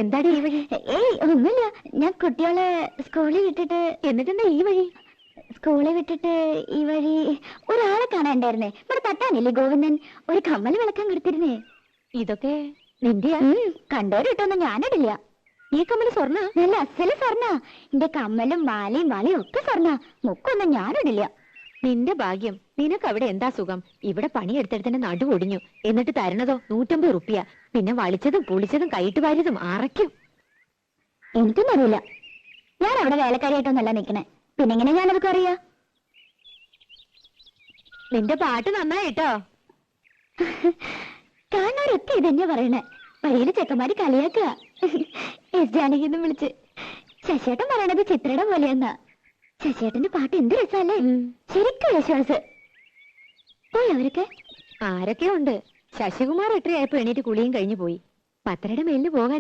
എന്താടി ഈ വഴി? ഏയ് ഒന്നുമില്ല, ഞാൻ കുട്ടികളെ സ്കൂളിൽ വിട്ടിട്ട്. എന്നിട്ടെന്താ ഈ വഴി? സ്കൂളിൽ വിട്ടിട്ട് ഈ വഴി ഒരാളെ കാണാണ്ടായിരുന്നേ. ഇവിടെ തട്ടാനില്ലേ ഗോവിന്ദൻ, ഒരു കമ്മൽ വിളക്കാൻ കൊടുത്തിരുന്നേ. ഇതൊക്കെ നിന്റെയാ? കണ്ടോരിട്ടൊന്നും ഞാനിടില്ല. ഈ കമ്മല് സ്വർണ്ണ? നല്ല അസല് സ്വർണ്ണ. എന്റെ കമ്മലും മാലയും വളയും ഒക്കെ സ്വർണ്ണ. മുക്കൊന്നും ഞാനിടില്ല. നിന്റെ ഭാഗ്യം. നിനക്ക് അവിടെ എന്താ സുഖം? ഇവിടെ പണിയെടുത്തെടുത്തിന്റെ നടു ഒടിഞ്ഞു. എന്നിട്ട് തരണതോ 150 റുപ്യ. പിന്നെ വളിച്ചതും പുളിച്ചതും കൈയിട്ട് വാരിയതും അറയ്ക്കും. എനിക്കൊന്നും അറിയില്ല. ഞാൻ അവിടെ വേലക്കാരിയായിട്ടൊന്നല്ല നിക്കണേ. പിന്നെങ്ങനെ ഞാനതൊക്കെ അറിയാ? നിന്റെ പാട്ട് നന്നായിട്ടോ. കാണാറൊക്കെ ഇതന്നെയാ പറയണേ. വഴിയില് ചെക്കന്മാര് കളിയാക്കുക. എസ് ജാനകിന്ന് വിളിച്ച്. ശശിയേട്ടൻ പറയണത് ചിത്രയുടെ പോലെയെന്നാ. ശശിയേട്ടന്റെ പാട്ട് എന്ത് രസമല്ലേ, ശരിക്കും വിശ്വാസ്. പോയി അവരൊക്കെ? ആരൊക്കെ ഉണ്ട്. ശശികുമാർ എട്ടരയായപ്പോ എണീറ്റ് കുളിയും കഴിഞ്ഞു പോയി. 10:30 മേലിന് പോകാൻ